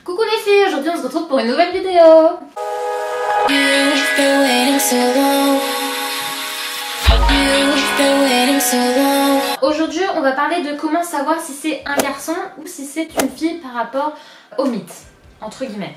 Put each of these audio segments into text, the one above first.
Coucou les filles, aujourd'hui on se retrouve pour une nouvelle vidéo. Aujourd'hui on va parler de comment savoir si c'est un garçon ou si c'est une fille par rapport au mythe, entre guillemets.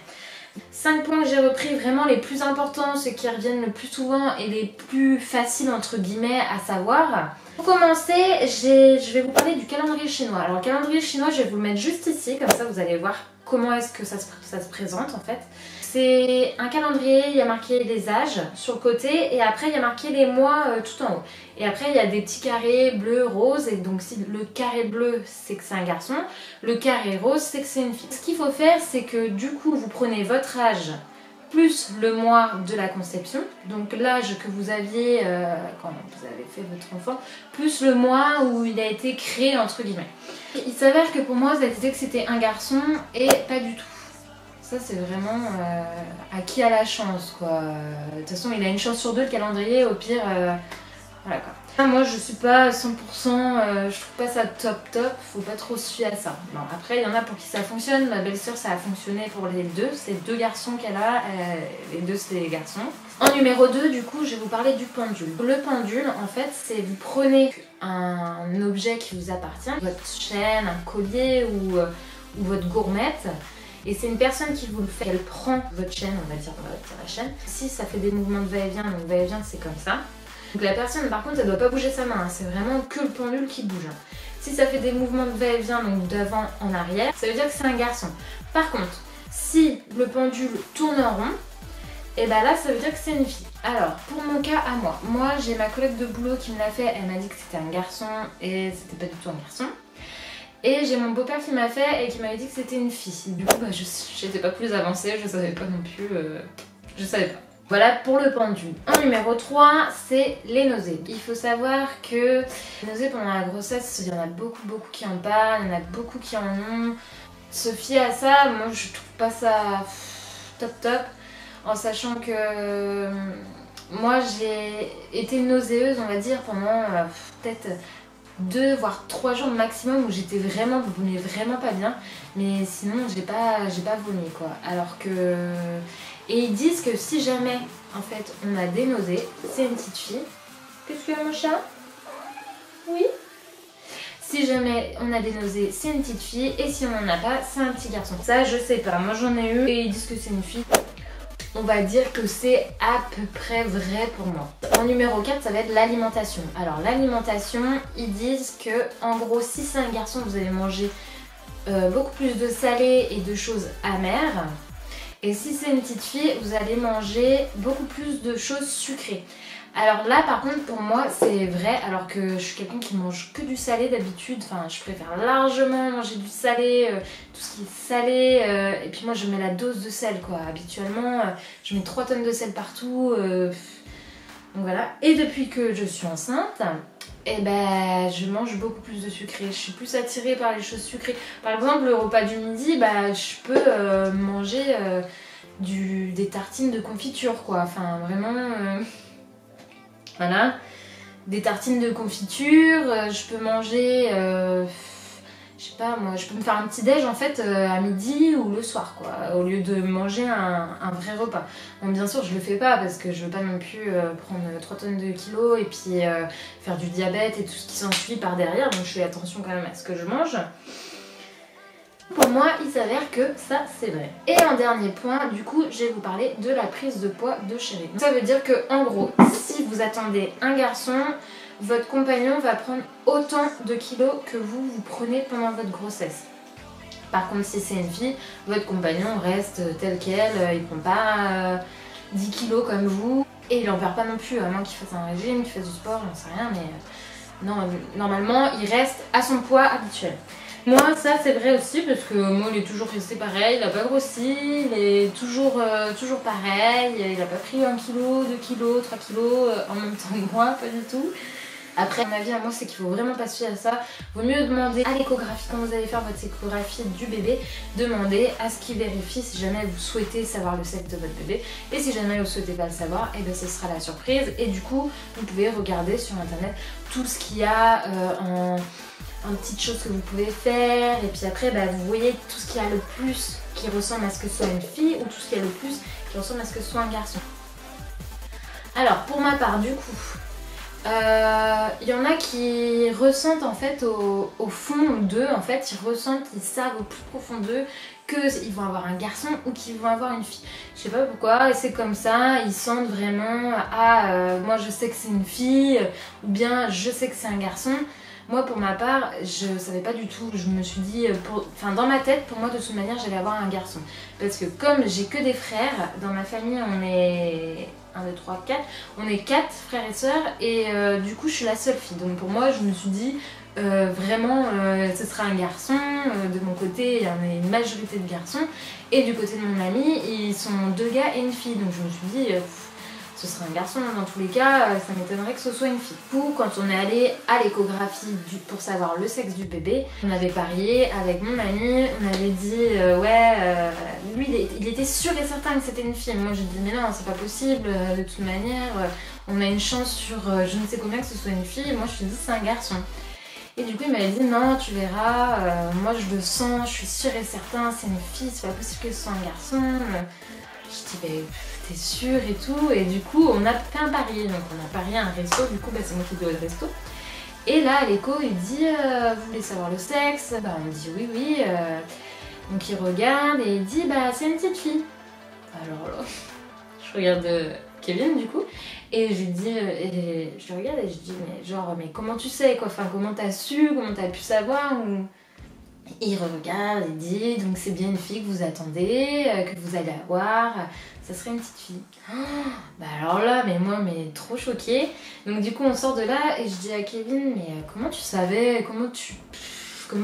5 points que j'ai repris, vraiment les plus importants, ceux qui reviennent le plus souvent et les plus faciles entre guillemets à savoir. Pour commencer, je vais vous parler du calendrier chinois. Alors le calendrier chinois, je vais vous le mettre juste ici, comme ça vous allez voir comment est-ce que ça se présente en fait. C'est un calendrier, il y a marqué les âges sur le côté et après il y a marqué les mois tout en haut. Et après il y a des petits carrés bleus, roses, et donc si le carré bleu c'est que c'est un garçon, le carré rose c'est que c'est une fille. Ce qu'il faut faire, c'est que du coup vous prenez votre âge plus le mois de la conception, donc l'âge que vous aviez quand vous avez fait votre enfant, plus le mois où il a été créé entre guillemets. Il s'avère que pour moi ça disait que c'était un garçon et pas du tout. Ça c'est vraiment à qui a la chance quoi. De toute façon il a une chance sur deux le calendrier, au pire voilà quoi. Moi je suis pas 100%, je trouve pas ça top, faut pas trop se fier à ça. Bon, après il y en a pour qui ça fonctionne, ma belle-sœur ça a fonctionné pour les deux, c'est 2 garçons qu'elle a, les deux c'est des garçons. En numéro 2 du coup je vais vous parler du pendule. Le pendule en fait c'est vous prenez un objet qui vous appartient, votre chaîne, un collier ou votre gourmette. Et c'est une personne qui vous le fait, elle prend votre chaîne, on va dire la chaîne. Si ça fait des mouvements de va-et-vient, donc va-et-vient c'est comme ça. Donc la personne par contre elle doit pas bouger sa main, hein. C'est vraiment que le pendule qui bouge. Si ça fait des mouvements de va-et-vient, donc d'avant en arrière, ça veut dire que c'est un garçon. Par contre, si le pendule tourne en rond, et bah là ça veut dire que c'est une fille. Alors pour mon cas à moi j'ai ma collègue de boulot qui me l'a fait, elle m'a dit que c'était un garçon et c'était pas du tout un garçon. Et j'ai mon beau-père qui m'a fait et qui m'avait dit que c'était une fille. Du coup, bah, j'étais pas plus avancée, je savais pas non plus. Je savais pas. Voilà pour le pendule. En numéro 3, c'est les nausées. Il faut savoir que les nausées pendant la grossesse, il y en a beaucoup qui en parlent, il y en a beaucoup qui en ont. Se fier à ça, moi je trouve pas ça top. En sachant que moi j'ai été nauséeuse, on va dire, pendant peut-être 2 voire 3 jours maximum où j'étais vraiment pas bien, mais sinon j'ai pas vomi quoi. Alors que et ils disent que si jamais en fait on a des nausées, c'est une petite fille. Qu'est-ce que mon chat? Oui. Si jamais on a des nausées, c'est une petite fille, et si on en a pas, c'est un petit garçon. Ça je sais pas, moi j'en ai eu et ils disent que c'est une fille. On va dire que c'est à peu près vrai pour moi. En numéro 4, ça va être l'alimentation. Alors l'alimentation, ils disent que en gros, si c'est un garçon, vous allez manger beaucoup plus de salé et de choses amères. Et si c'est une petite fille, vous allez manger beaucoup plus de choses sucrées. Alors là par contre pour moi c'est vrai, alors que je suis quelqu'un qui mange que du salé d'habitude, enfin je préfère largement manger du salé, tout ce qui est salé, et puis moi je mets la dose de sel quoi, habituellement je mets 3 tonnes de sel partout, donc voilà. Et depuis que je suis enceinte, et ben je mange beaucoup plus de sucré, je suis plus attirée par les choses sucrées. Par exemple le repas du midi, bah je peux manger des tartines de confiture quoi, enfin vraiment... Voilà, des tartines de confiture, je peux manger, je sais pas moi, je peux me faire un petit déj en fait à midi ou le soir quoi, au lieu de manger un vrai repas. Bon bien sûr je le fais pas parce que je veux pas non plus prendre 3 tonnes de kilos et puis faire du diabète et tout ce qui s'ensuit par derrière, donc je fais attention quand même à ce que je mange. Pour moi, il s'avère que ça, c'est vrai. Et en dernier point, du coup, je vais vous parler de la prise de poids de chérie. Ça veut dire que, en gros, si vous attendez un garçon, votre compagnon va prendre autant de kilos que vous prenez pendant votre grossesse. Par contre, si c'est une fille, votre compagnon reste tel quel, il prend pas 10 kilos comme vous. Et il en perd pas non plus, à moins qu'il fasse un régime, qu'il fasse du sport, j'en sais rien, mais non, normalement, il reste à son poids habituel. Moi ça c'est vrai aussi parce que moi il est toujours resté pareil, il a pas grossi, il est toujours pareil, il a pas pris 1 kg, 2 kg, 3 kg en même temps que moi, pas du tout. Après mon avis à moi c'est qu'il faut vraiment pas se fier à ça, vaut mieux demander à l'échographie, quand vous allez faire votre échographie du bébé, demandez à ce qu'il vérifie si jamais vous souhaitez savoir le sexe de votre bébé, et si jamais vous souhaitez pas le savoir, et bien ce sera la surprise, et du coup vous pouvez regarder sur internet tout ce qu'il y a en petites choses que vous pouvez faire, et puis après bah, vous voyez tout ce qu'il y a le plus qui ressemble à ce que soit une fille ou tout ce qu'il y a le plus qui ressemble à ce que soit un garçon. Alors pour ma part du coup, il y en a qui ressentent en fait au fond d'eux, en fait ils ressentent, ils savent au plus profond d'eux qu'ils vont avoir un garçon ou qu'ils vont avoir une fille. Je sais pas pourquoi, et c'est comme ça, ils sentent vraiment moi je sais que c'est une fille ou bien je sais que c'est un garçon. Moi pour ma part, je savais pas du tout, je me suis dit, dans ma tête, pour moi de toute manière j'allais avoir un garçon. Parce que comme j'ai que des frères, dans ma famille on est 1, 2, 3, 4, on est 4 frères et sœurs et du coup je suis la seule fille. Donc pour moi je me suis dit, vraiment ce sera un garçon, de mon côté il y en a une majorité de garçons et du côté de mon ami ils sont 2 gars et une fille. Donc je me suis dit, ce sera un garçon dans tous les cas, ça m'étonnerait que ce soit une fille. Du coup, quand on est allé à l'échographie pour savoir le sexe du bébé, on avait parié avec mon ami, on avait dit lui il était sûr et certain que c'était une fille. Moi j'ai dit mais non c'est pas possible, de toute manière on a une chance sur je ne sais combien que ce soit une fille. Et moi je me suis dit c'est un garçon. Et du coup il m'avait dit non tu verras, moi je le sens, je suis sûre et certain c'est une fille, c'est pas possible que ce soit un garçon. Je dis t'es sûre et tout, et du coup on a fait un pari, donc on a parié à un resto, du coup c'est moi qui dois au resto. Et là à l'écho il dit vous voulez savoir le sexe? On me dit oui. Donc il regarde et il dit c'est une petite fille. Alors là, je regarde Kevin du coup, et je lui dis, je le regarde et je dis mais comment tu sais quoi, enfin comment t'as su, comment t'as pu savoir ou... Il regarde et dit donc c'est bien une fille que vous attendez, que vous allez avoir, ça serait une petite fille. Alors là moi trop choquée. Donc du coup on sort de là et je dis à Kevin mais comment tu savais, comment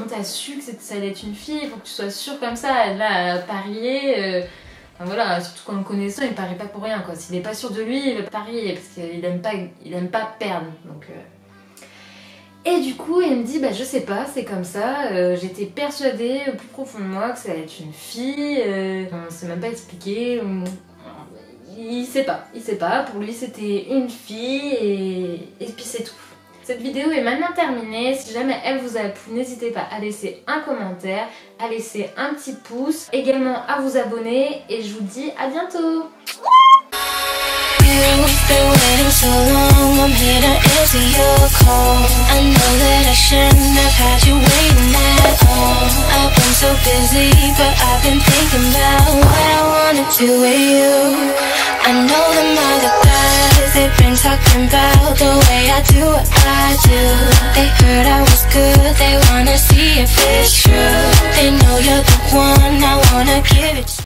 t'as su que ça allait être une fille, il faut que tu sois sûre comme ça, elle a parié. Voilà, surtout qu'en le connaissant il parie pas pour rien quoi, s'il est pas sûr de lui il va parier parce qu'il aime pas perdre donc... Et du coup il me dit je sais pas, c'est comme ça, j'étais persuadée au plus profond de moi que ça allait être une fille, on s'est même pas expliqué, il sait pas, pour lui c'était une fille et puis c'est tout. Cette vidéo est maintenant terminée, si jamais elle vous a plu n'hésitez pas à laisser un commentaire, à laisser un petit pouce, également à vous abonner et je vous dis à bientôt. You've been waiting so long, I'm here to answer your call. I know that I shouldn't have had you waiting that long. I've been so busy, but I've been thinking about what I wanna do with you. I know them other guys, they've been talking about the way I do what I do. They heard I was good, they wanna see if it's true. They know you're the one I wanna give it to.